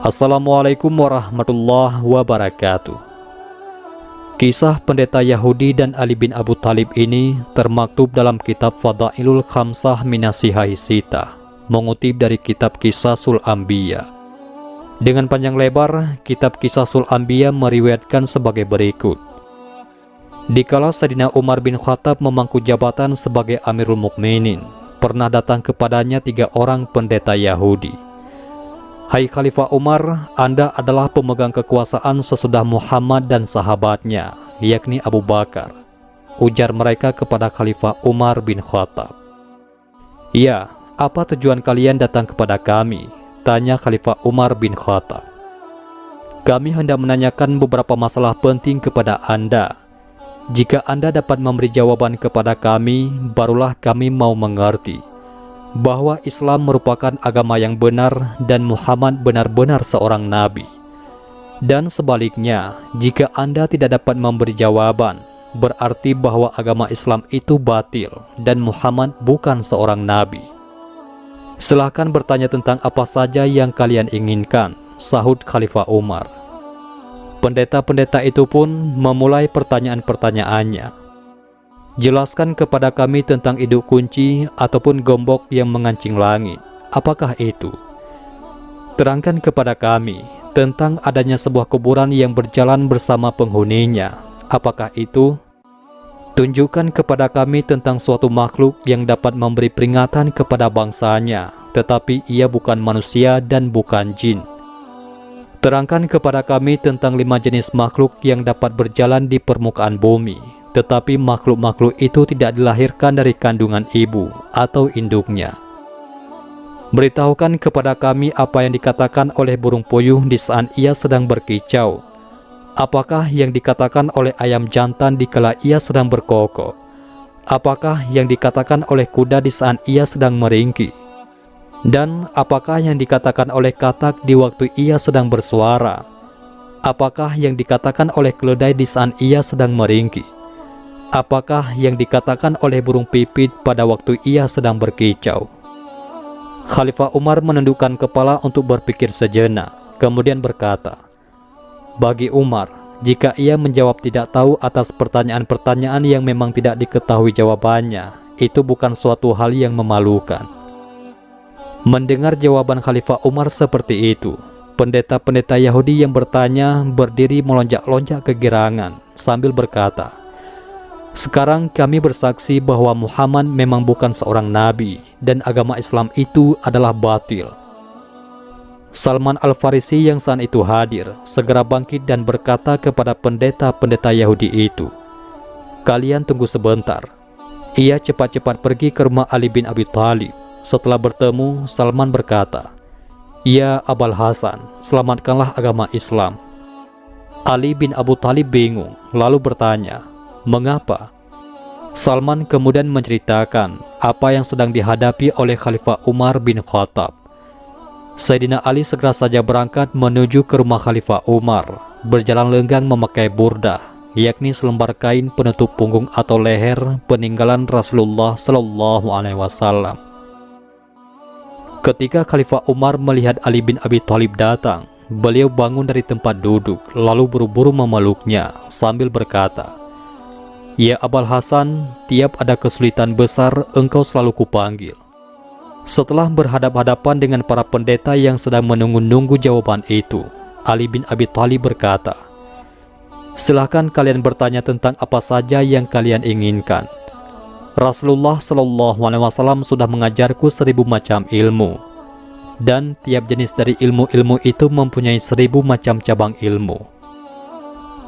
Assalamualaikum warahmatullahi wabarakatuh. Kisah pendeta Yahudi dan Ali bin Abu Thalib ini termaktub dalam kitab Fadailul Khamsah Minasihah Sitah, mengutip dari kitab Qisasul Anbiya. Dengan panjang lebar, kitab Qisasul Anbiya meriwayatkan sebagai berikut. Dikala Sayyidina Umar bin Khattab memangku jabatan sebagai Amirul Mukminin, pernah datang kepadanya 3 orang pendeta Yahudi. "Hai Khalifah Umar, Anda adalah pemegang kekuasaan sesudah Muhammad dan sahabatnya, yakni Abu Bakar," ujar mereka kepada Khalifah Umar bin Khattab. "Ya, apa tujuan kalian datang kepada kami?" tanya Khalifah Umar bin Khattab. "Kami hendak menanyakan beberapa masalah penting kepada Anda. Jika Anda dapat memberi jawaban kepada kami, barulah kami mau mengerti bahwa Islam merupakan agama yang benar dan Muhammad benar-benar seorang nabi. Dan sebaliknya, jika Anda tidak dapat memberi jawaban, berarti bahwa agama Islam itu batil dan Muhammad bukan seorang nabi. Silahkan bertanya tentang apa saja yang kalian inginkan," sahut Khalifah Umar. Pendeta-pendeta itu pun memulai pertanyaan-pertanyaannya. "Jelaskan kepada kami tentang induk kunci ataupun gembok yang mengancing langit. Apakah itu? Terangkan kepada kami tentang adanya sebuah kuburan yang berjalan bersama penghuninya. Apakah itu? Tunjukkan kepada kami tentang suatu makhluk yang dapat memberi peringatan kepada bangsanya, tetapi ia bukan manusia dan bukan jin. Terangkan kepada kami tentang 5 jenis makhluk yang dapat berjalan di permukaan bumi, tetapi makhluk-makhluk itu tidak dilahirkan dari kandungan ibu atau induknya. Beritahukan kepada kami apa yang dikatakan oleh burung puyuh di saat ia sedang berkicau. Apakah yang dikatakan oleh ayam jantan dikala ia sedang berkokok? Apakah yang dikatakan oleh kuda di saat ia sedang meringki? Dan apakah yang dikatakan oleh katak di waktu ia sedang bersuara? Apakah yang dikatakan oleh keledai di saat ia sedang meringki? Apakah yang dikatakan oleh burung pipit pada waktu ia sedang berkicau?" Khalifah Umar menundukkan kepala untuk berpikir sejenak, kemudian berkata, "Bagi Umar, jika ia menjawab tidak tahu atas pertanyaan-pertanyaan yang memang tidak diketahui jawabannya, itu bukan suatu hal yang memalukan." Mendengar jawaban Khalifah Umar seperti itu, pendeta-pendeta Yahudi yang bertanya berdiri melonjak-lonjak kegirangan sambil berkata, "Sekarang kami bersaksi bahwa Muhammad memang bukan seorang nabi dan agama Islam itu adalah batil." Salman Al-Farisi yang saat itu hadir segera bangkit dan berkata kepada pendeta-pendeta Yahudi itu, "Kalian tunggu sebentar." Ia cepat-cepat pergi ke rumah Ali bin Abi Thalib. Setelah bertemu, Salman berkata, "Ya Abul Hasan, selamatkanlah agama Islam." Ali bin Abu Thalib bingung, lalu bertanya, "Mengapa?" Salman kemudian menceritakan apa yang sedang dihadapi oleh Khalifah Umar bin Khattab. Sayyidina Ali segera saja berangkat menuju ke rumah Khalifah Umar, berjalan lenggang memakai burdah, yakni selembar kain penutup punggung atau leher peninggalan Rasulullah Shallallahu Alaihi Wasallam. Ketika Khalifah Umar melihat Ali bin Abi Thalib datang, beliau bangun dari tempat duduk lalu buru-buru memeluknya sambil berkata, "Ya Abul Hasan, tiap ada kesulitan besar engkau selalu kupanggil." Setelah berhadap-hadapan dengan para pendeta yang sedang menunggu-nunggu jawaban itu, Ali bin Abi Thalib berkata, "Silahkan kalian bertanya tentang apa saja yang kalian inginkan. Rasulullah Shallallahu Alaihi Wasallam sudah mengajarku 1000 macam ilmu, dan tiap jenis dari ilmu-ilmu itu mempunyai 1000 macam cabang ilmu."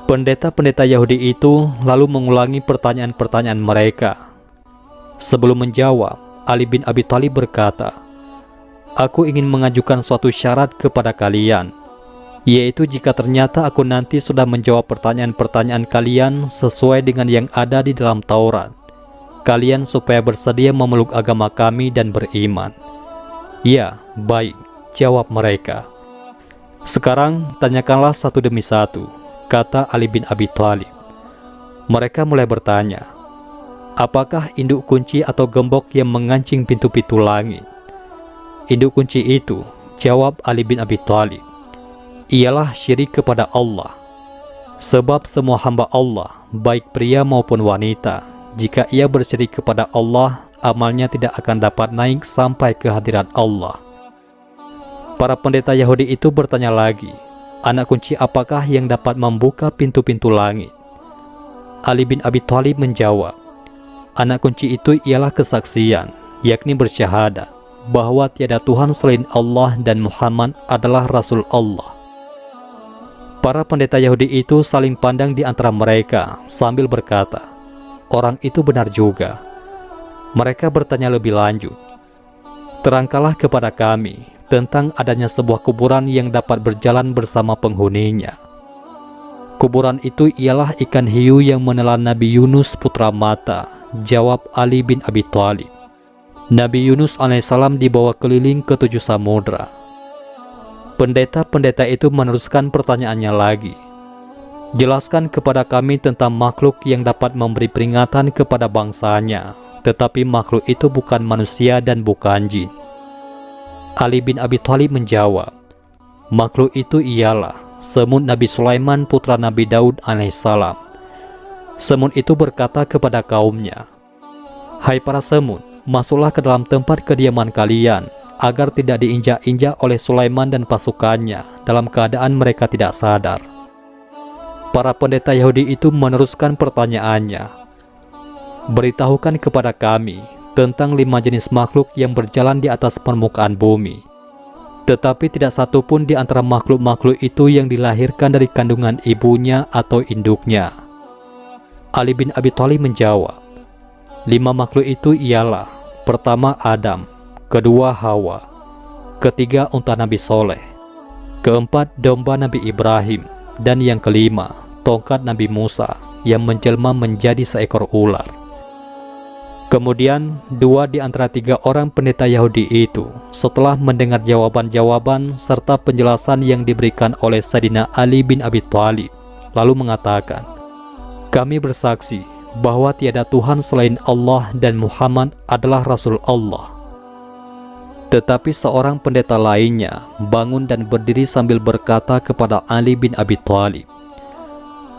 Pendeta-pendeta Yahudi itu lalu mengulangi pertanyaan-pertanyaan mereka. Sebelum menjawab, Ali bin Abi Thalib berkata, "Aku ingin mengajukan suatu syarat kepada kalian, yaitu jika ternyata aku nanti sudah menjawab pertanyaan-pertanyaan kalian sesuai dengan yang ada di dalam Taurat, kalian supaya bersedia memeluk agama kami dan beriman." "Ya, baik," jawab mereka. "Sekarang tanyakanlah satu demi satu," kata Ali bin Abi Thalib. Mereka mulai bertanya, "Apakah induk kunci atau gembok yang mengancing pintu-pintu langit?" "Induk kunci itu," jawab Ali bin Abi Thalib, ialah syirik kepada Allah. Sebab semua hamba Allah, baik pria maupun wanita, jika ia bersyirik kepada Allah, amalnya tidak akan dapat naik sampai ke hadirat Allah. Para pendeta Yahudi itu bertanya lagi, anak kunci apakah yang dapat membuka pintu-pintu langit? Ali bin Abi Thalib menjawab, anak kunci itu ialah kesaksian, yakni bersyahadat bahwa tiada Tuhan selain Allah dan Muhammad adalah Rasul Allah. Para pendeta Yahudi itu saling pandang di antara mereka sambil berkata, orang itu benar juga. Mereka bertanya lebih lanjut, terangkanlah kepada kami tentang adanya sebuah kuburan yang dapat berjalan bersama penghuninya. Kuburan itu ialah ikan hiu yang menelan Nabi Yunus putra Mata, jawab Ali bin Abi Thalib. Nabi Yunus alaihissalam dibawa keliling ke 7 samudra. Pendeta-pendeta itu meneruskan pertanyaannya lagi. Jelaskan kepada kami tentang makhluk yang dapat memberi peringatan kepada bangsanya, tetapi makhluk itu bukan manusia dan bukan jin. Ali bin Abi Thalib menjawab, makhluk itu ialah semut Nabi Sulaiman putra Nabi Daud alaihissalam. Semut itu berkata kepada kaumnya, hai para semut, masuklah ke dalam tempat kediaman kalian, agar tidak diinjak-injak oleh Sulaiman dan pasukannya dalam keadaan mereka tidak sadar. Para pendeta Yahudi itu meneruskan pertanyaannya, beritahukan kepada kami tentang 5 jenis makhluk yang berjalan di atas permukaan bumi. Tetapi tidak satu pun di antara makhluk-makhluk itu yang dilahirkan dari kandungan ibunya atau induknya. Ali bin Abi Thalib menjawab, 5 makhluk itu ialah, pertama Adam, kedua Hawa, ketiga unta Nabi Soleh, keempat domba Nabi Ibrahim, dan yang kelima tongkat Nabi Musa yang menjelma menjadi seekor ular. Kemudian 2 di antara 3 orang pendeta Yahudi itu setelah mendengar jawaban-jawaban serta penjelasan yang diberikan oleh Sayyidina Ali bin Abi Thalib lalu mengatakan, kami bersaksi bahwa tiada Tuhan selain Allah dan Muhammad adalah Rasul Allah. Tetapi seorang pendeta lainnya bangun dan berdiri sambil berkata kepada Ali bin Abi Thalib,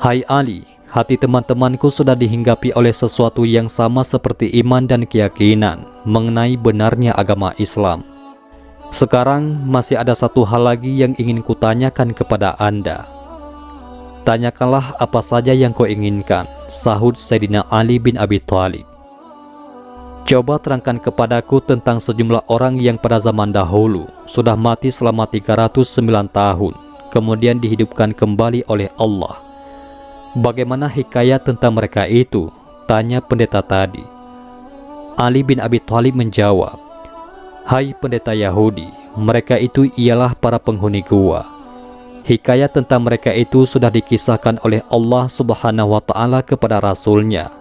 hai Ali, hati teman-temanku sudah dihinggapi oleh sesuatu yang sama seperti iman dan keyakinan mengenai benarnya agama Islam. Sekarang masih ada satu hal lagi yang ingin kutanyakan kepada Anda. Tanyakanlah apa saja yang kau inginkan, sahut Sayyidina Ali bin Abi Thalib. Coba terangkan kepadaku tentang sejumlah orang yang pada zaman dahulu sudah mati selama 309 tahun, kemudian dihidupkan kembali oleh Allah. Bagaimana hikayat tentang mereka itu? Tanya pendeta tadi. Ali bin Abi Thalib menjawab, hai pendeta Yahudi, mereka itu ialah para penghuni gua. Hikayat tentang mereka itu sudah dikisahkan oleh Allah Subhanahu wa Ta'ala kepada Rasulnya.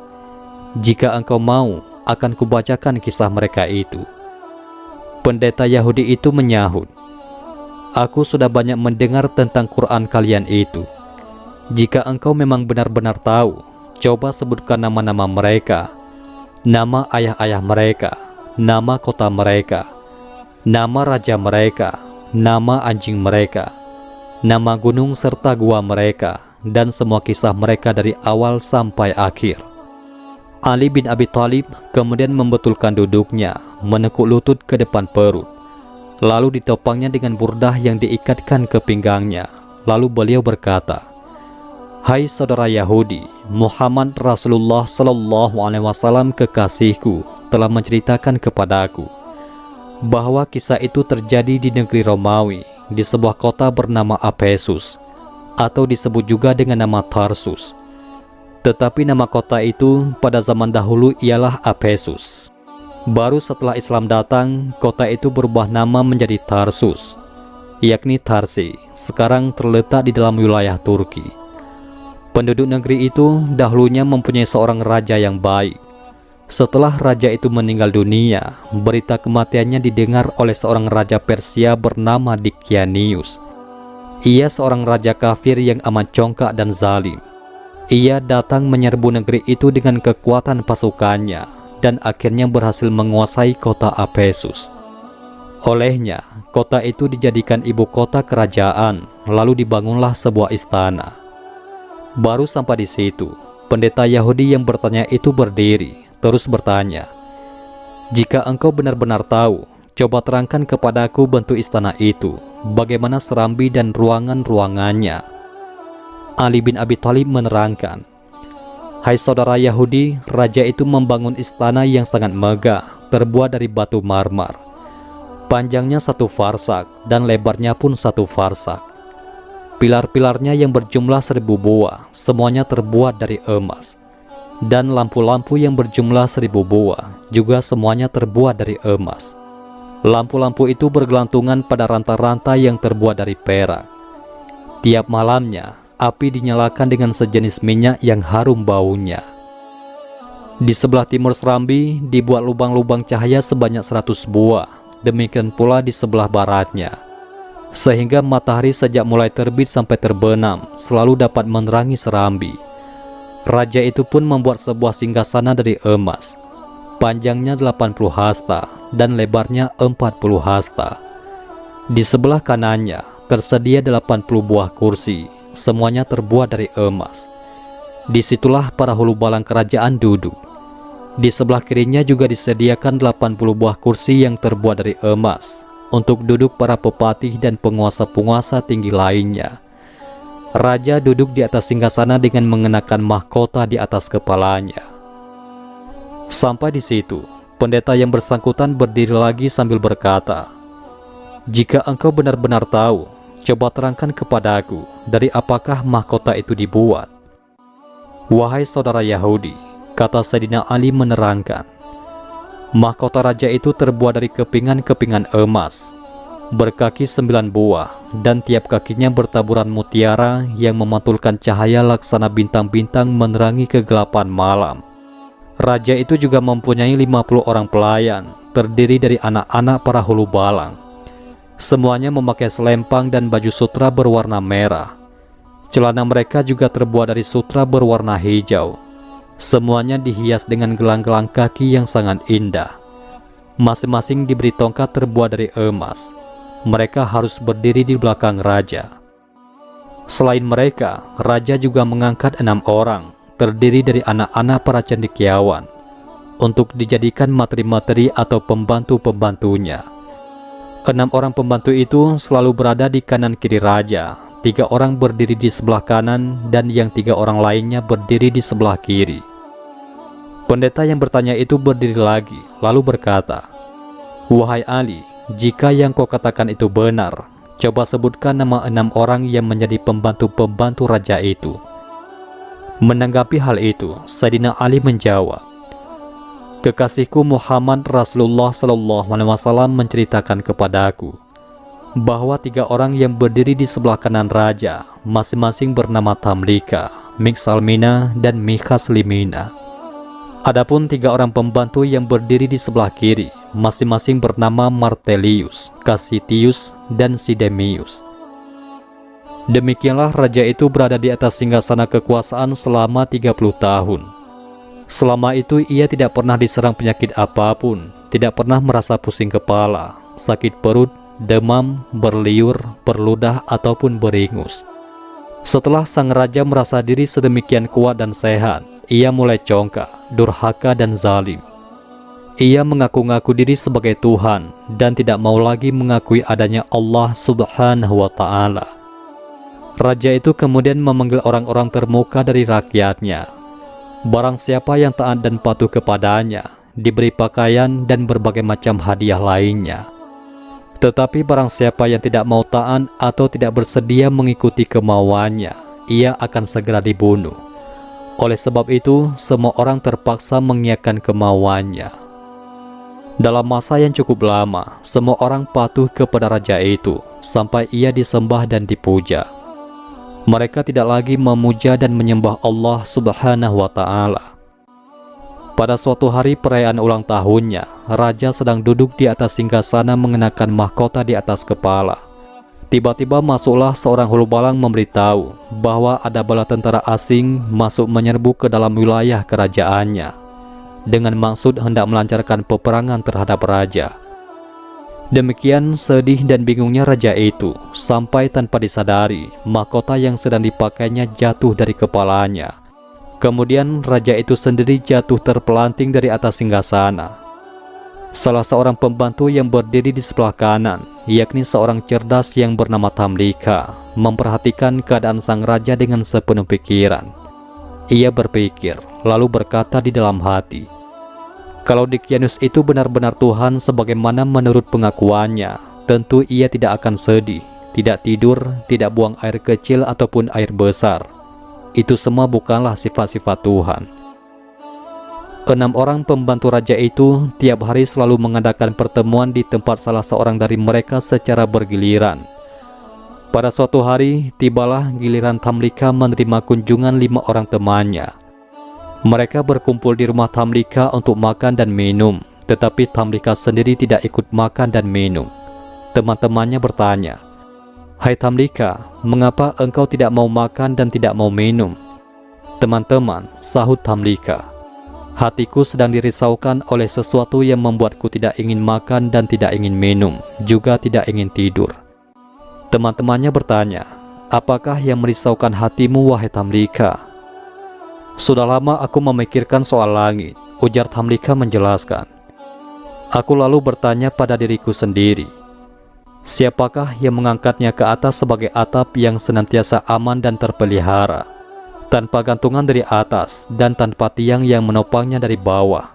Jika engkau mau, akan kubacakan kisah mereka itu. Pendeta Yahudi itu menyahut, aku sudah banyak mendengar tentang Quran kalian itu. Jika engkau memang benar-benar tahu, coba sebutkan nama-nama mereka, nama ayah-ayah mereka, nama kota mereka, nama raja mereka, nama anjing mereka, nama gunung serta gua mereka, dan semua kisah mereka dari awal sampai akhir. Ali bin Abi Thalib kemudian membetulkan duduknya, menekuk lutut ke depan perut. Lalu ditopangnya dengan burdah yang diikatkan ke pinggangnya. Lalu beliau berkata, hai saudara Yahudi, Muhammad Rasulullah Sallallahu Alaihi Wasallam kekasihku telah menceritakan kepadaku bahwa kisah itu terjadi di negeri Romawi, di sebuah kota bernama Efesus, atau disebut juga dengan nama Tarsus. Tetapi nama kota itu pada zaman dahulu ialah Efesus. Baru setelah Islam datang, kota itu berubah nama menjadi Tarsus, yakni Tarsi, sekarang terletak di dalam wilayah Turki. Penduduk negeri itu dahulunya mempunyai seorang raja yang baik. Setelah raja itu meninggal dunia, berita kematiannya didengar oleh seorang raja Persia bernama Dikianius. Ia seorang raja kafir yang amat congkak dan zalim. Ia datang menyerbu negeri itu dengan kekuatan pasukannya dan akhirnya berhasil menguasai kota Efesus. Olehnya, kota itu dijadikan ibu kota kerajaan lalu dibangunlah sebuah istana. Baru sampai di situ, pendeta Yahudi yang bertanya itu berdiri, terus bertanya, "Jika engkau benar-benar tahu, coba terangkan kepadaku bentuk istana itu, bagaimana serambi dan ruangan-ruangannya." Ali bin Abi Thalib menerangkan, "Hai saudara Yahudi, raja itu membangun istana yang sangat megah, terbuat dari batu marmer. Panjangnya 1 farsak dan lebarnya pun 1 farsak. Pilar-pilarnya yang berjumlah 1000 buah, semuanya terbuat dari emas. Dan lampu-lampu yang berjumlah 1000 buah, juga semuanya terbuat dari emas. Lampu-lampu itu bergelantungan pada rantai-rantai yang terbuat dari perak. Tiap malamnya, api dinyalakan dengan sejenis minyak yang harum baunya. Di sebelah timur serambi dibuat lubang-lubang cahaya sebanyak 100 buah. Demikian pula di sebelah baratnya, sehingga matahari sejak mulai terbit sampai terbenam selalu dapat menerangi serambi. Raja itu pun membuat sebuah singgasana dari emas. Panjangnya 80 hasta dan lebarnya 40 hasta. Di sebelah kanannya tersedia 80 buah kursi, semuanya terbuat dari emas. Disitulah para hulu balang kerajaan duduk. Di sebelah kirinya juga disediakan 80 buah kursi yang terbuat dari emas untuk duduk para pepatih dan penguasa-penguasa tinggi lainnya. Raja duduk di atas singgasana dengan mengenakan mahkota di atas kepalanya." Sampai di situ, pendeta yang bersangkutan berdiri lagi sambil berkata, "Jika engkau benar-benar tahu, coba terangkan kepadaku dari apakah mahkota itu dibuat." "Wahai saudara Yahudi," kata Sayyidina Ali menerangkan, "mahkota raja itu terbuat dari kepingan-kepingan emas, berkaki 9 buah, dan tiap kakinya bertaburan mutiara yang memantulkan cahaya laksana bintang-bintang menerangi kegelapan malam. Raja itu juga mempunyai 50 orang pelayan, terdiri dari anak-anak para hulu balang. Semuanya memakai selempang dan baju sutra berwarna merah. Celana mereka juga terbuat dari sutra berwarna hijau. Semuanya dihias dengan gelang-gelang kaki yang sangat indah. Masing-masing diberi tongkat terbuat dari emas. Mereka harus berdiri di belakang raja. Selain mereka, raja juga mengangkat 6 orang, terdiri dari anak-anak para cendekiawan, untuk dijadikan materi-materi atau pembantu-pembantunya. 6 orang pembantu itu selalu berada di kanan kiri raja. 3 orang berdiri di sebelah kanan dan yang 3 orang lainnya berdiri di sebelah kiri. Pendeta yang bertanya itu berdiri lagi, lalu berkata, "Wahai Ali, jika yang kau katakan itu benar, coba sebutkan nama 6 orang yang menjadi pembantu-pembantu raja itu." Menanggapi hal itu, Sayyidina Ali menjawab, "Kekasihku Muhammad Rasulullah SAW menceritakan kepadaku bahwa 3 orang yang berdiri di sebelah kanan raja masing-masing bernama Tamlika, Miksalmina, dan Mikhaslimina. Adapun 3 orang pembantu yang berdiri di sebelah kiri masing-masing bernama Martelius, Cassitius, dan Sidemius. Demikianlah raja itu berada di atas singgasana kekuasaan selama 30 tahun. Selama itu ia tidak pernah diserang penyakit apapun, tidak pernah merasa pusing kepala, sakit perut, demam, berliur, berludah, ataupun beringus. Setelah sang raja merasa diri sedemikian kuat dan sehat, ia mulai congkak, durhaka, dan zalim. Ia mengaku-ngaku diri sebagai Tuhan dan tidak mau lagi mengakui adanya Allah Subhanahu wa Ta'ala. Raja itu kemudian memanggil orang-orang termuka dari rakyatnya. Barang siapa yang taat dan patuh kepadanya, diberi pakaian dan berbagai macam hadiah lainnya. Tetapi barang siapa yang tidak mau taat atau tidak bersedia mengikuti kemauannya, ia akan segera dibunuh. Oleh sebab itu, semua orang terpaksa mengiyakan kemauannya. Dalam masa yang cukup lama, semua orang patuh kepada raja itu, sampai ia disembah dan dipuja. Mereka tidak lagi memuja dan menyembah Allah Subhanahu wa Ta'ala. Pada suatu hari perayaan ulang tahunnya, raja sedang duduk di atas singgasana mengenakan mahkota di atas kepala. Tiba-tiba masuklah seorang hulu balang memberitahu bahwa ada bala tentara asing masuk menyerbu ke dalam wilayah kerajaannya dengan maksud hendak melancarkan peperangan terhadap raja. Demikian sedih dan bingungnya raja itu, sampai tanpa disadari, mahkota yang sedang dipakainya jatuh dari kepalanya. Kemudian raja itu sendiri jatuh terpelanting dari atas singgasana. Salah seorang pembantu yang berdiri di sebelah kanan, yakni seorang cerdas yang bernama Tamlika, memperhatikan keadaan sang raja dengan sepenuh pikiran. Ia berpikir, lalu berkata di dalam hati, kalau Dicyanus itu benar-benar Tuhan sebagaimana menurut pengakuannya, tentu ia tidak akan sedih, tidak tidur, tidak buang air kecil ataupun air besar. Itu semua bukanlah sifat-sifat Tuhan. 6 orang pembantu raja itu tiap hari selalu mengadakan pertemuan di tempat salah seorang dari mereka secara bergiliran. Pada suatu hari, tibalah giliran Tamlika menerima kunjungan 5 orang temannya. Mereka berkumpul di rumah Tamlika untuk makan dan minum, tetapi Tamlika sendiri tidak ikut makan dan minum. Teman-temannya bertanya, "Hai Tamlika, mengapa engkau tidak mau makan dan tidak mau minum?" "Teman-teman," sahut Tamlika, "hatiku sedang dirisaukan oleh sesuatu yang membuatku tidak ingin makan dan tidak ingin minum, juga tidak ingin tidur." Teman-temannya bertanya, "Apakah yang merisaukan hatimu, wahai Tamlika?" "Sudah lama aku memikirkan soal langit," ujar Tamlika menjelaskan. "Aku lalu bertanya pada diriku sendiri, siapakah yang mengangkatnya ke atas sebagai atap yang senantiasa aman dan terpelihara, tanpa gantungan dari atas dan tanpa tiang yang menopangnya dari bawah?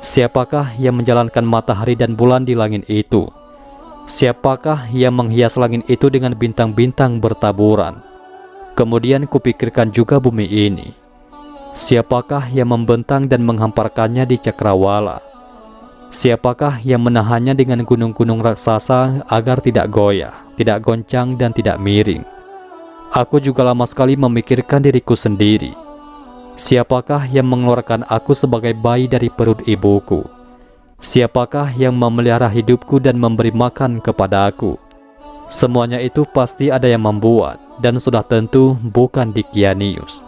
Siapakah yang menjalankan matahari dan bulan di langit itu? Siapakah yang menghias langit itu dengan bintang-bintang bertaburan? Kemudian kupikirkan juga bumi ini. Siapakah yang membentang dan menghamparkannya di cakrawala? Siapakah yang menahannya dengan gunung-gunung raksasa agar tidak goyah, tidak goncang dan tidak miring? Aku juga lama sekali memikirkan diriku sendiri. Siapakah yang mengeluarkan aku sebagai bayi dari perut ibuku? Siapakah yang memelihara hidupku dan memberi makan kepadaku? Semuanya itu pasti ada yang membuat, dan sudah tentu bukan Dicyanus."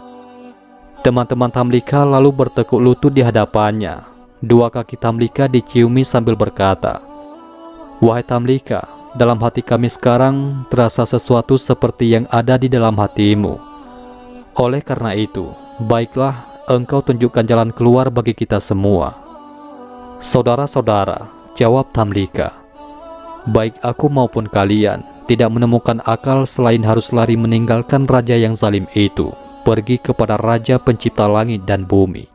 Teman-teman Tamlika lalu bertekuk lutut di hadapannya. 2 kaki Tamlika diciumi sambil berkata, "Wahai Tamlika, dalam hati kami sekarang terasa sesuatu seperti yang ada di dalam hatimu. Oleh karena itu, baiklah engkau tunjukkan jalan keluar bagi kita semua." "Saudara-saudara," jawab Tamlika, "baik aku maupun kalian tidak menemukan akal selain harus lari meninggalkan raja yang zalim itu, pergi kepada Raja Pencipta langit dan bumi."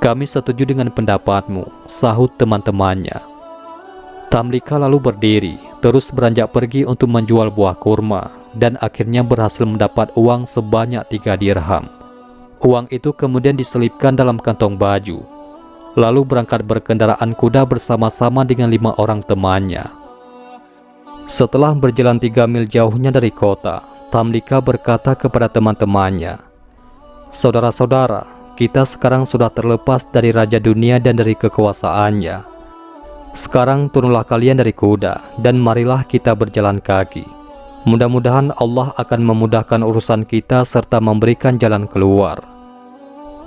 "Kami setuju dengan pendapatmu," sahut teman-temannya. Tamlika lalu berdiri, terus beranjak pergi untuk menjual buah kurma, dan akhirnya berhasil mendapat uang sebanyak 3 dirham. Uang itu kemudian diselipkan dalam kantong baju, lalu berangkat berkendaraan kuda bersama-sama dengan 5 orang temannya. Setelah berjalan 3 mil jauhnya dari kota, Tamlika berkata kepada teman-temannya, "Saudara-saudara, kita sekarang sudah terlepas dari Raja Dunia dan dari kekuasaannya. Sekarang turunlah kalian dari kuda dan marilah kita berjalan kaki. Mudah-mudahan Allah akan memudahkan urusan kita serta memberikan jalan keluar."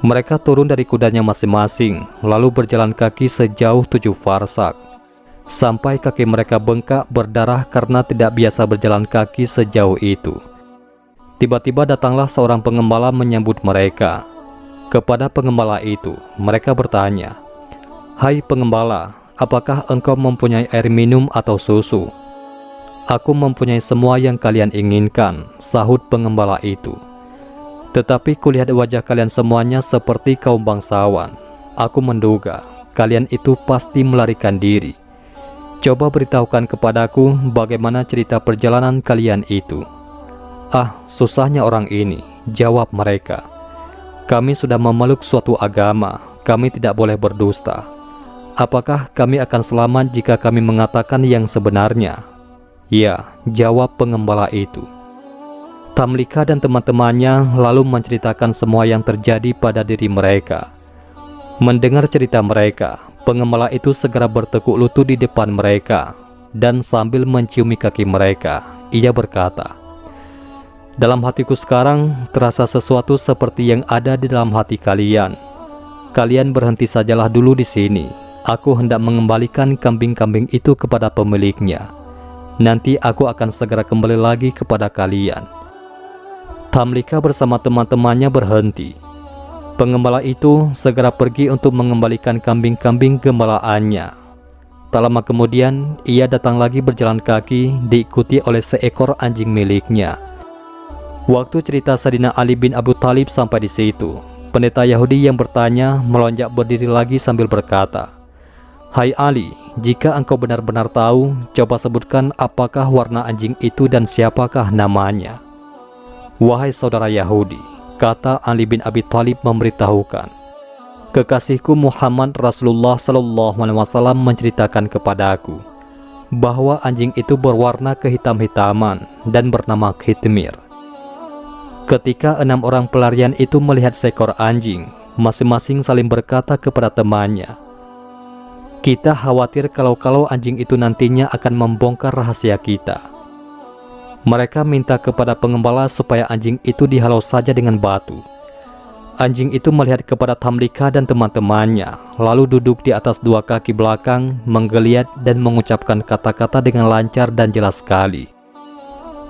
Mereka turun dari kudanya masing-masing, lalu berjalan kaki sejauh 7 farsak, sampai kaki mereka bengkak berdarah karena tidak biasa berjalan kaki sejauh itu. Tiba-tiba datanglah seorang pengembala menyambut mereka. Kepada pengembala itu, mereka bertanya, "Hai pengembala, apakah engkau mempunyai air minum atau susu?" "Aku mempunyai semua yang kalian inginkan," sahut pengembala itu. "Tetapi kulihat wajah kalian semuanya seperti kaum bangsawan. Aku menduga kalian itu pasti melarikan diri. Coba beritahukan kepadaku bagaimana cerita perjalanan kalian itu." "Ah, susahnya orang ini," jawab mereka. "Kami sudah memeluk suatu agama, kami tidak boleh berdusta. Apakah kami akan selamat jika kami mengatakan yang sebenarnya?" "Ya," jawab pengembala itu. Tamlika dan teman-temannya lalu menceritakan semua yang terjadi pada diri mereka. Mendengar cerita mereka, pengembala itu segera bertekuk lutut di depan mereka, dan sambil menciumi kaki mereka, ia berkata, "Dalam hatiku sekarang terasa sesuatu seperti yang ada di dalam hati kalian. Kalian berhenti sajalah dulu di sini. Aku hendak mengembalikan kambing-kambing itu kepada pemiliknya. Nanti aku akan segera kembali lagi kepada kalian." Tamlika bersama teman-temannya berhenti. Pengembala itu segera pergi untuk mengembalikan kambing-kambing gembalaannya. Tak lama kemudian, ia datang lagi berjalan kaki diikuti oleh seekor anjing miliknya. Waktu cerita Sayyidina Ali bin Abu Thalib sampai di situ, pendeta Yahudi yang bertanya melonjak berdiri lagi sambil berkata, "Hai Ali, jika engkau benar-benar tahu, coba sebutkan apakah warna anjing itu dan siapakah namanya." "Wahai saudara Yahudi," kata Ali bin Abi Thalib memberitahukan, "kekasihku Muhammad Rasulullah SAW menceritakan kepadaku bahwa anjing itu berwarna kehitam-hitaman dan bernama Khitmir. Ketika 6 orang pelarian itu melihat seekor anjing, masing-masing saling berkata kepada temannya, 'Kita khawatir kalau anjing itu nantinya akan membongkar rahasia kita.' Mereka minta kepada pengembala supaya anjing itu dihalau saja dengan batu. Anjing itu melihat kepada Tamlika dan teman-temannya, lalu duduk di atas 2 kaki belakang, menggeliat dan mengucapkan kata-kata dengan lancar dan jelas sekali.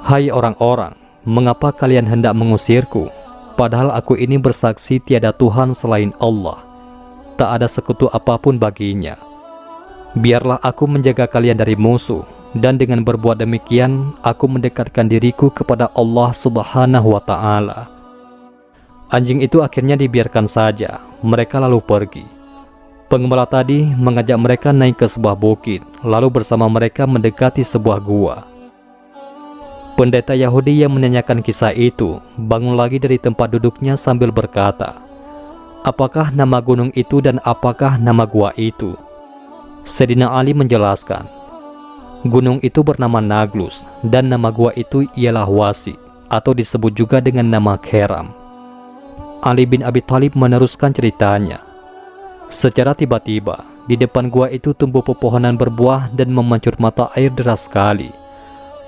'Hai orang-orang, mengapa kalian hendak mengusirku? Padahal aku ini bersaksi tiada Tuhan selain Allah. Tak ada sekutu apapun baginya. Biarlah aku menjaga kalian dari musuh, dan dengan berbuat demikian, aku mendekatkan diriku kepada Allah Subhanahu wa Ta'ala.' Anjing itu akhirnya dibiarkan saja. Mereka lalu pergi. Pengembala tadi mengajak mereka naik ke sebuah bukit, lalu bersama mereka mendekati sebuah gua. Pendeta Yahudi yang menanyakan kisah itu bangun lagi dari tempat duduknya sambil berkata, "Apakah nama gunung itu dan apakah nama gua itu?" Sayyidina Ali menjelaskan, "Gunung itu bernama Naglus dan nama gua itu ialah Wasi, atau disebut juga dengan nama Keram." Ali bin Abi Thalib meneruskan ceritanya. "Secara tiba-tiba, di depan gua itu tumbuh pepohonan berbuah dan memancur mata air deras sekali.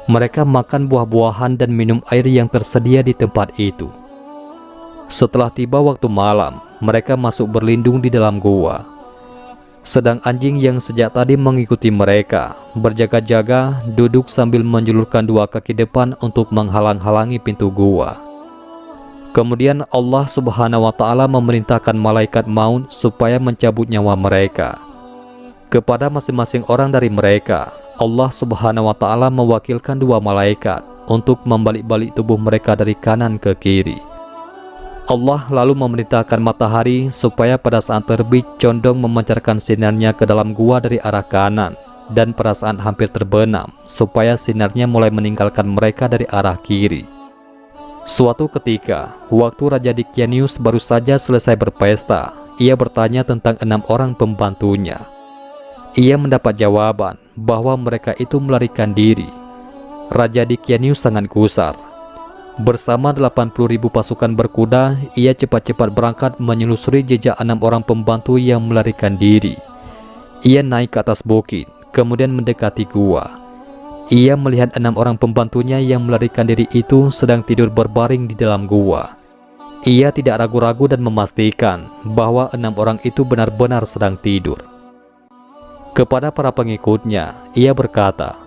Mereka makan buah-buahan dan minum air yang tersedia di tempat itu. Setelah tiba waktu malam, mereka masuk berlindung di dalam gua. Sedang anjing yang sejak tadi mengikuti mereka, berjaga-jaga, duduk sambil menjulurkan 2 kaki depan untuk menghalang-halangi pintu gua. Kemudian Allah Subhanahu wa Ta'ala memerintahkan malaikat maut supaya mencabut nyawa mereka. Kepada masing-masing orang dari mereka, Allah Subhanahu wa Ta'ala mewakilkan 2 malaikat untuk membalik-balik tubuh mereka dari kanan ke kiri. Allah lalu memerintahkan matahari supaya pada saat terbit condong memancarkan sinarnya ke dalam gua dari arah kanan, dan pada saat hampir terbenam supaya sinarnya mulai meninggalkan mereka dari arah kiri. Suatu ketika, waktu Raja Dicanius baru saja selesai berpesta, ia bertanya tentang 6 orang pembantunya. Ia mendapat jawaban bahwa mereka itu melarikan diri. Raja Dicanius sangat gusar. Bersama 80.000 pasukan berkuda, ia cepat-cepat berangkat menyelusuri jejak 6 orang pembantu yang melarikan diri. Ia naik ke atas bukit, kemudian mendekati gua. Ia melihat 6 orang pembantunya yang melarikan diri itu sedang tidur berbaring di dalam gua. Ia tidak ragu-ragu dan memastikan bahwa 6 orang itu benar-benar sedang tidur. Kepada para pengikutnya, ia berkata,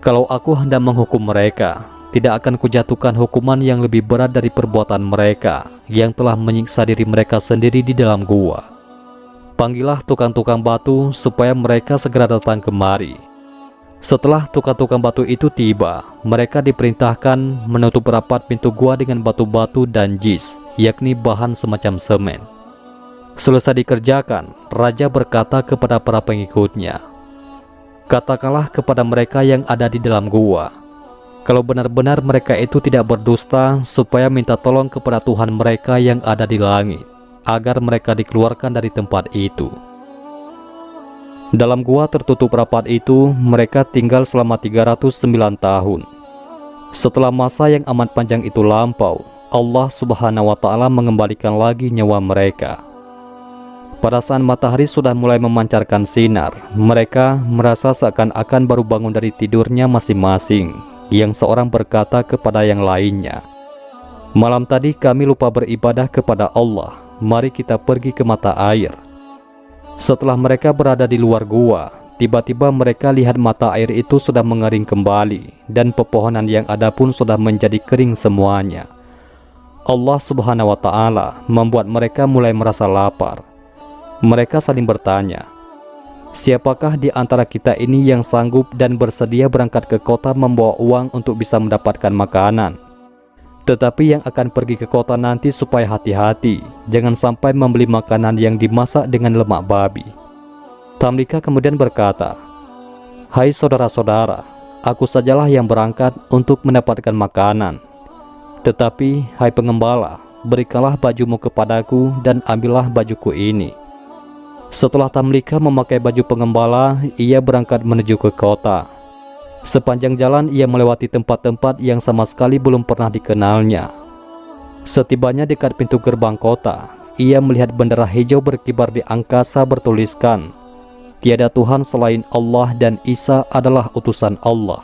"Kalau aku hendak menghukum mereka, tidak akan kujatuhkan hukuman yang lebih berat dari perbuatan mereka yang telah menyiksa diri mereka sendiri di dalam gua. Panggillah tukang-tukang batu supaya mereka segera datang kemari." Setelah tukang-tukang batu itu tiba, mereka diperintahkan menutup rapat pintu gua dengan batu-batu dan jis, yakni bahan semacam semen. Selesai dikerjakan, Raja berkata kepada para pengikutnya, "Katakanlah kepada mereka yang ada di dalam gua, kalau benar-benar mereka itu tidak berdusta, supaya minta tolong kepada Tuhan mereka yang ada di langit, agar mereka dikeluarkan dari tempat itu." Dalam gua tertutup rapat itu, mereka tinggal selama 309 tahun. Setelah masa yang amat panjang itu lampau, Allah Subhanahu wa Ta'ala mengembalikan lagi nyawa mereka. Pada saat matahari sudah mulai memancarkan sinar, mereka merasa seakan-akan baru bangun dari tidurnya masing-masing. Yang seorang berkata kepada yang lainnya, "Malam tadi kami lupa beribadah kepada Allah, mari kita pergi ke mata air." Setelah mereka berada di luar gua, tiba-tiba mereka lihat mata air itu sudah mengering kembali dan pepohonan yang ada pun sudah menjadi kering semuanya. Allah Subhanahu wa Ta'ala membuat mereka mulai merasa lapar. Mereka saling bertanya, siapakah di antara kita ini yang sanggup dan bersedia berangkat ke kota membawa uang untuk bisa mendapatkan makanan? Tetapi yang akan pergi ke kota nanti supaya hati-hati, jangan sampai membeli makanan yang dimasak dengan lemak babi. Tamlika kemudian berkata, hai saudara-saudara, aku sajalah yang berangkat untuk mendapatkan makanan. Tetapi, hai pengembala, berikanlah bajumu kepadaku dan ambillah bajuku ini. Setelah Tamlika memakai baju pengembala, ia berangkat menuju ke kota. Sepanjang jalan ia melewati tempat-tempat yang sama sekali belum pernah dikenalnya. Setibanya dekat pintu gerbang kota, ia melihat bendera hijau berkibar di angkasa bertuliskan, tiada Tuhan selain Allah dan Isa adalah utusan Allah.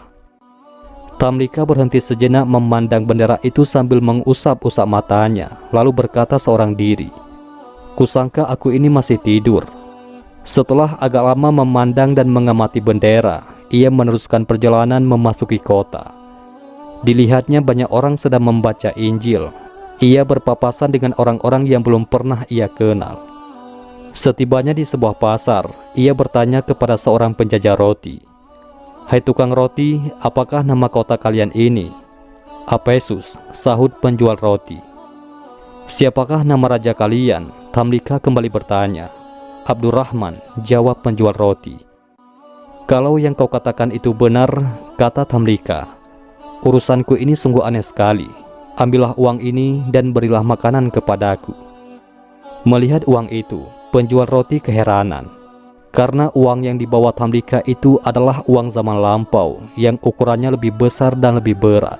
Tamlika berhenti sejenak memandang bendera itu sambil mengusap-usap matanya, lalu berkata seorang diri, kusangka aku ini masih tidur. Setelah agak lama memandang dan mengamati bendera, ia meneruskan perjalanan memasuki kota. Dilihatnya banyak orang sedang membaca Injil. Ia berpapasan dengan orang-orang yang belum pernah ia kenal. Setibanya di sebuah pasar, ia bertanya kepada seorang penjajah roti, hai tukang roti, apakah nama kota kalian ini? Apesus, sahut penjual roti. Siapakah nama raja kalian? Tamlika kembali bertanya. Abdurrahman, jawab penjual roti. Kalau yang kau katakan itu benar, kata Tamlika, urusanku ini sungguh aneh sekali. Ambillah uang ini dan berilah makanan kepadaku. Melihat uang itu, penjual roti keheranan. Karena uang yang dibawa Tamlika itu adalah uang zaman lampau yang ukurannya lebih besar dan lebih berat.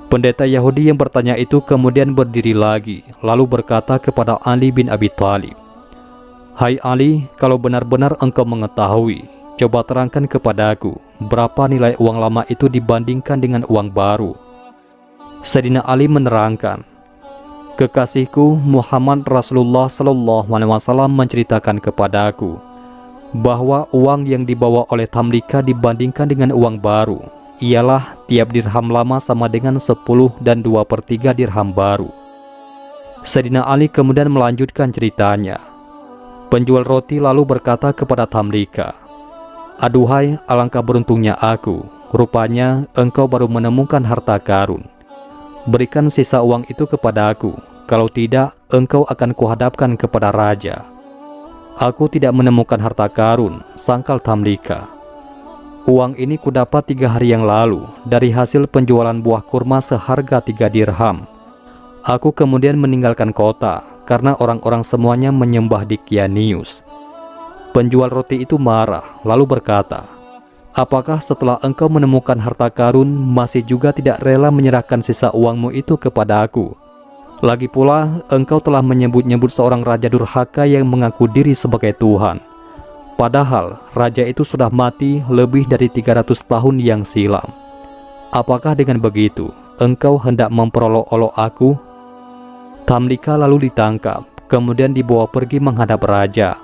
Pendeta Yahudi yang bertanya itu kemudian berdiri lagi, lalu berkata kepada Ali bin Abi Thalib, hai Ali, kalau benar-benar engkau mengetahui, coba terangkan kepadaku, berapa nilai uang lama itu dibandingkan dengan uang baru? Sayyidina Ali menerangkan, kekasihku Muhammad Rasulullah SAW menceritakan kepadaku bahwa uang yang dibawa oleh Tamlika dibandingkan dengan uang baru ialah tiap dirham lama sama dengan 10 dan 2/3 dirham baru. Sayyidina Ali kemudian melanjutkan ceritanya. Penjual roti lalu berkata kepada Tamlika, aduhai, alangkah beruntungnya aku, rupanya engkau baru menemukan harta karun. Berikan sisa uang itu kepada aku, kalau tidak engkau akan kuhadapkan kepada raja. Aku tidak menemukan harta karun, sangkal Tamlika. Uang ini kudapat 3 hari yang lalu dari hasil penjualan buah kurma seharga 3 dirham. Aku kemudian meninggalkan kota karena orang-orang semuanya menyembah Dikyanius. Penjual roti itu marah, lalu berkata, apakah setelah engkau menemukan harta karun masih juga tidak rela menyerahkan sisa uangmu itu kepada aku? Lagi pula, engkau telah menyebut-nyebut seorang raja durhaka yang mengaku diri sebagai Tuhan. Padahal, raja itu sudah mati lebih dari 300 tahun yang silam. Apakah dengan begitu, engkau hendak memperolok-olok aku? Tamlika lalu ditangkap, kemudian dibawa pergi menghadap raja.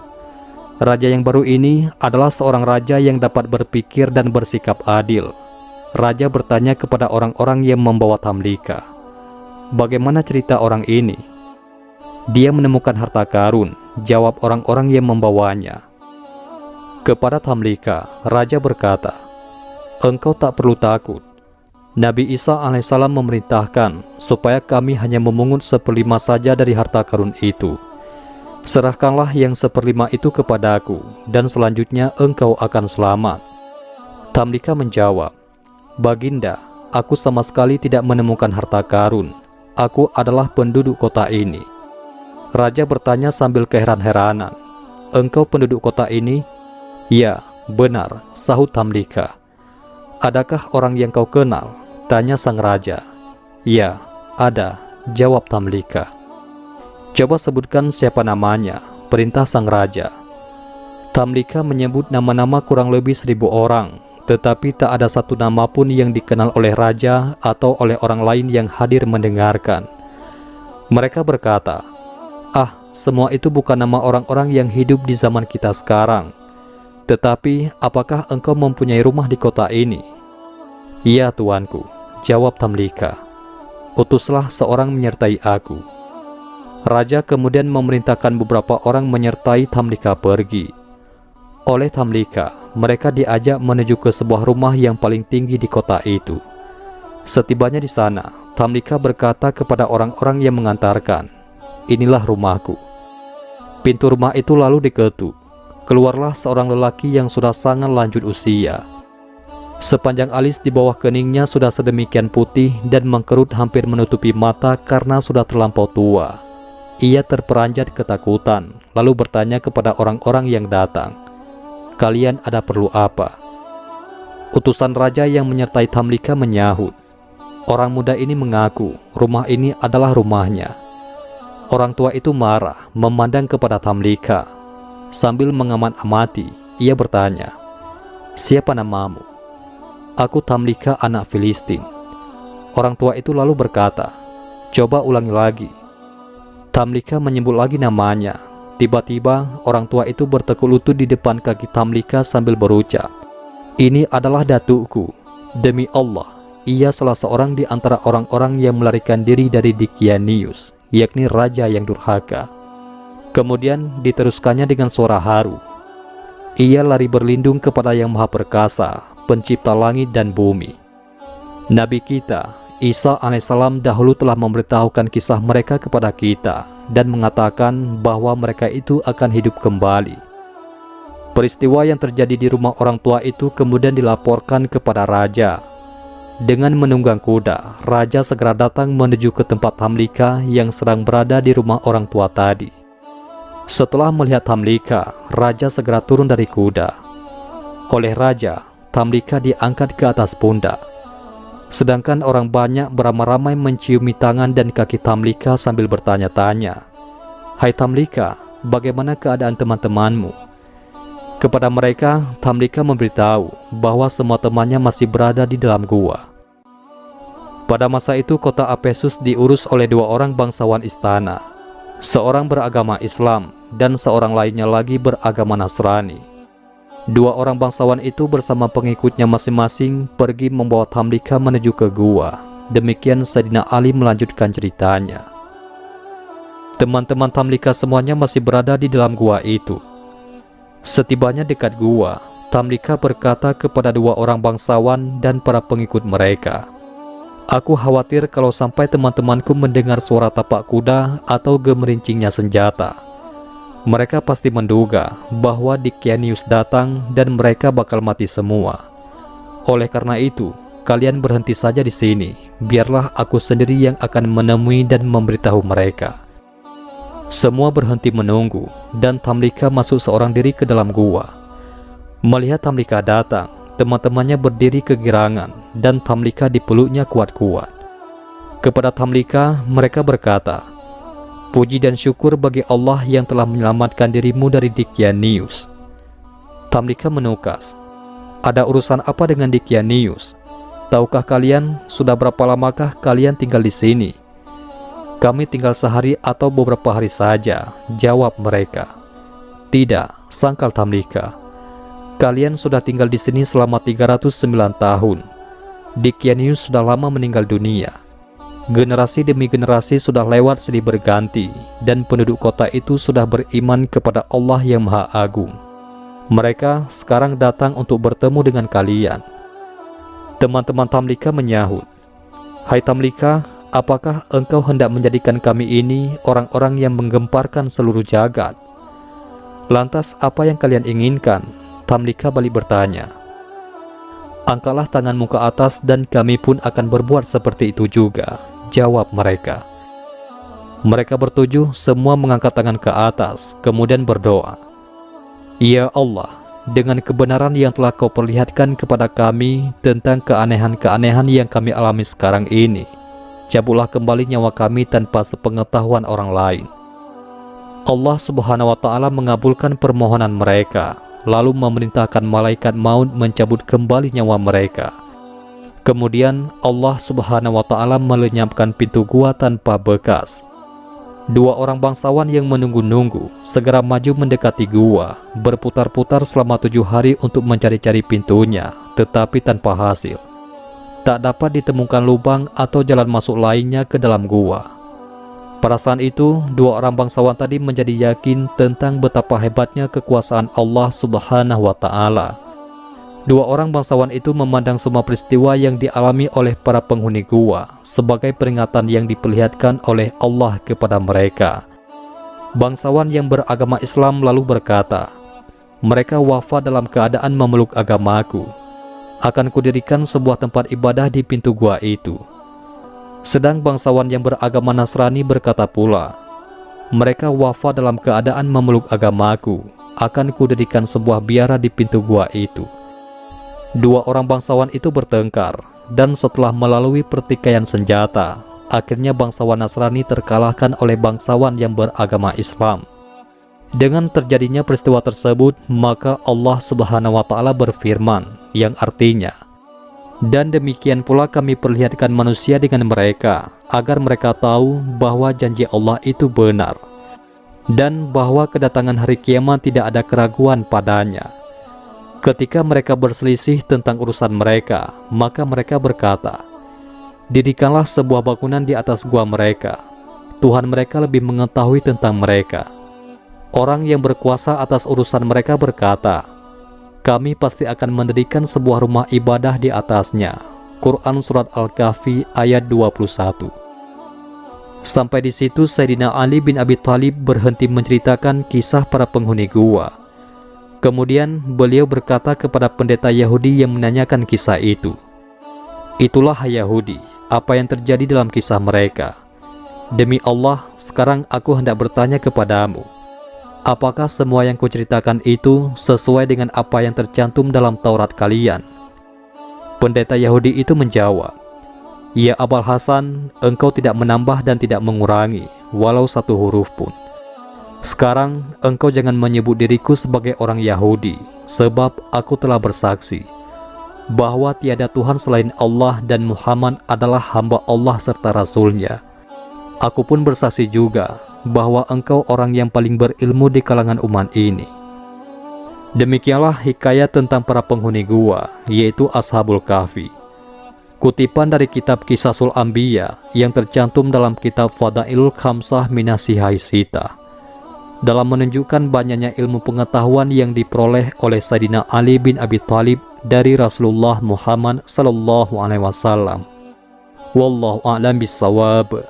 Raja yang baru ini adalah seorang raja yang dapat berpikir dan bersikap adil. Raja bertanya kepada orang-orang yang membawa Tamlika, bagaimana cerita orang ini? Dia menemukan harta karun, jawab orang-orang yang membawanya. Kepada Tamlika, raja berkata, engkau tak perlu takut. Nabi Isa alaihissalam memerintahkan supaya kami hanya memungut 1/5 saja dari harta karun itu. Serahkanlah yang 1/5 itu kepadaku, dan selanjutnya engkau akan selamat. Tamlika menjawab, baginda, aku sama sekali tidak menemukan harta karun. Aku adalah penduduk kota ini. Raja bertanya sambil keheran-heranan, engkau penduduk kota ini? Ya, benar, sahut Tamlika. Adakah orang yang kau kenal? Tanya sang raja. Ya, ada, jawab Tamlika. Coba sebutkan siapa namanya, perintah sang raja. Tamlika menyebut nama-nama kurang lebih 1000 orang, tetapi tak ada satu nama pun yang dikenal oleh raja atau oleh orang lain yang hadir mendengarkan. Mereka berkata, ah, semua itu bukan nama orang-orang yang hidup di zaman kita sekarang. Tetapi, apakah engkau mempunyai rumah di kota ini?" "Ya, tuanku," jawab Tamlika. "Utuslah seorang menyertai aku." Raja kemudian memerintahkan beberapa orang menyertai Tamlika pergi. Oleh Tamlika, mereka diajak menuju ke sebuah rumah yang paling tinggi di kota itu. Setibanya di sana, Tamlika berkata kepada orang-orang yang mengantarkan, "Inilah rumahku." Pintu rumah itu lalu diketuk. Keluarlah seorang lelaki yang sudah sangat lanjut usia. Sepanjang alis di bawah keningnya sudah sedemikian putih dan mengkerut hampir menutupi mata karena sudah terlampau tua. Ia terperanjat ketakutan, lalu bertanya kepada orang-orang yang datang, "Kalian ada perlu apa?" Utusan raja yang menyertai Tamlika menyahut, "Orang muda ini mengaku rumah ini adalah rumahnya." Orang tua itu marah memandang kepada Tamlika. Sambil mengamat-amati, ia bertanya, "Siapa namamu?" "Aku Tamlika, anak Filistin." Orang tua itu lalu berkata, "Coba ulangi lagi." Tamlika menyebut lagi namanya. Tiba-tiba orang tua itu bertekuk lutut di depan kaki Tamlika sambil berucap, "Ini adalah datukku. Demi Allah, ia salah seorang di antara orang-orang yang melarikan diri dari Dicyannius, yakni raja yang durhaka." Kemudian diteruskannya dengan suara haru, "Ia lari berlindung kepada Yang Maha Perkasa, pencipta langit dan bumi." Nabi kita, Isa alaihissalam, dahulu telah memberitahukan kisah mereka kepada kita dan mengatakan bahwa mereka itu akan hidup kembali. Peristiwa yang terjadi di rumah orang tua itu kemudian dilaporkan kepada raja. Dengan menunggang kuda, raja segera datang menuju ke tempat Tamlika yang sedang berada di rumah orang tua tadi. Setelah melihat Tamlika, raja segera turun dari kuda. Oleh raja, Tamlika diangkat ke atas pundak. Sedangkan orang banyak beramai-ramai menciumi tangan dan kaki Tamlika sambil bertanya-tanya, "Hai Tamlika, bagaimana keadaan teman-temanmu?" Kepada mereka, Tamlika memberitahu bahwa semua temannya masih berada di dalam gua. Pada masa itu kota Apesus diurus oleh dua orang bangsawan istana. Seorang beragama Islam dan seorang lainnya lagi beragama Nasrani. Dua orang bangsawan itu bersama pengikutnya masing-masing pergi membawa Tamlika menuju ke gua. Demikian Sayyidina Ali melanjutkan ceritanya. Teman-teman Tamlika semuanya masih berada di dalam gua itu. Setibanya dekat gua, Tamlika berkata kepada dua orang bangsawan dan para pengikut mereka, "Aku khawatir kalau sampai teman-temanku mendengar suara tapak kuda atau gemerincingnya senjata. Mereka pasti menduga bahwa Dicyannius datang dan mereka bakal mati semua. Oleh karena itu, kalian berhenti saja di sini. Biarlah aku sendiri yang akan menemui dan memberitahu mereka." Semua berhenti menunggu dan Tamlika masuk seorang diri ke dalam gua. Melihat Tamlika datang, teman-temannya berdiri kegirangan dan Tamlika dipeluknya kuat-kuat. Kepada Tamlika, mereka berkata, "Puji dan syukur bagi Allah yang telah menyelamatkan dirimu dari Dicyannius." Tamlika menukas, "Ada urusan apa dengan Dicyannius? Tahukah kalian sudah berapa lamakah kalian tinggal di sini?" "Kami tinggal sehari atau beberapa hari saja," jawab mereka. "Tidak," sangkal Tamlika. "Kalian sudah tinggal di sini selama 309 tahun. Dicyannius sudah lama meninggal dunia. Generasi demi generasi sudah lewat silih berganti, dan penduduk kota itu sudah beriman kepada Allah yang Maha Agung. Mereka sekarang datang untuk bertemu dengan kalian." Teman-teman Tamlika menyahut, "Hai Tamlika, apakah engkau hendak menjadikan kami ini orang-orang yang menggemparkan seluruh jagat?" "Lantas apa yang kalian inginkan?" Tamlika balik bertanya. "Angkatlah tanganmu ke atas dan kami pun akan berbuat seperti itu juga," jawab mereka. Mereka bertujuh semua mengangkat tangan ke atas, kemudian berdoa, "Ya Allah, dengan kebenaran yang telah Kau perlihatkan kepada kami tentang keanehan-keanehan yang kami alami sekarang ini, cabutlah kembali nyawa kami tanpa sepengetahuan orang lain." Allah Subhanahu wa Ta'ala mengabulkan permohonan mereka, lalu memerintahkan malaikat maut mencabut kembali nyawa mereka. Kemudian Allah Subhanahu wa Ta'ala melenyapkan pintu gua tanpa bekas. Dua orang bangsawan yang menunggu-nunggu segera maju mendekati gua, berputar-putar selama 7 hari untuk mencari-cari pintunya, tetapi tanpa hasil. Tak dapat ditemukan lubang atau jalan masuk lainnya ke dalam gua. Perasaan itu, dua orang bangsawan tadi menjadi yakin tentang betapa hebatnya kekuasaan Allah Subhanahu wa Ta'ala. Dua orang bangsawan itu memandang semua peristiwa yang dialami oleh para penghuni gua sebagai peringatan yang diperlihatkan oleh Allah kepada mereka. Bangsawan yang beragama Islam lalu berkata, "Mereka wafat dalam keadaan memeluk agamaku. Akan kudirikan sebuah tempat ibadah di pintu gua itu." Sedang bangsawan yang beragama Nasrani berkata pula, "Mereka wafat dalam keadaan memeluk agamaku. Akan kudirikan sebuah biara di pintu gua itu." Dua orang bangsawan itu bertengkar, dan setelah melalui pertikaian senjata, akhirnya bangsawan Nasrani terkalahkan oleh bangsawan yang beragama Islam. Dengan terjadinya peristiwa tersebut, maka Allah Subhanahu wa Ta'ala berfirman, yang artinya, "Dan demikian pula kami perlihatkan manusia dengan mereka, agar mereka tahu bahwa janji Allah itu benar, dan bahwa kedatangan hari kiamat tidak ada keraguan padanya." Ketika mereka berselisih tentang urusan mereka, maka mereka berkata, "Dirikanlah sebuah bangunan di atas gua mereka. Tuhan mereka lebih mengetahui tentang mereka." Orang yang berkuasa atas urusan mereka berkata, "Kami pasti akan mendirikan sebuah rumah ibadah di atasnya." Quran Surat Al-Kahfi ayat 21. Sampai di situ Sayyidina Ali bin Abi Thalib berhenti menceritakan kisah para penghuni gua. Kemudian beliau berkata kepada pendeta Yahudi yang menanyakan kisah itu, "Itulah Yahudi, apa yang terjadi dalam kisah mereka. Demi Allah, sekarang aku hendak bertanya kepadamu, apakah semua yang kuceritakan itu sesuai dengan apa yang tercantum dalam Taurat kalian?" Pendeta Yahudi itu menjawab, "Ya Abul Hasan, engkau tidak menambah dan tidak mengurangi, walau satu huruf pun. Sekarang engkau jangan menyebut diriku sebagai orang Yahudi, sebab aku telah bersaksi bahwa tiada Tuhan selain Allah dan Muhammad adalah hamba Allah serta Rasul-Nya. Aku pun bersaksi juga bahwa engkau orang yang paling berilmu di kalangan umat ini." Demikianlah hikayat tentang para penghuni gua, yaitu Ashabul Kahfi. Kutipan dari kitab Qisasul Anbiya yang tercantum dalam kitab Fadailul Khamsah Minasihai Sita, dalam menunjukkan banyaknya ilmu pengetahuan yang diperoleh oleh Sayyidina Ali bin Abi Thalib dari Rasulullah Muhammad sallallahu alaihi wasallam. Wallahu a'lam bissawab.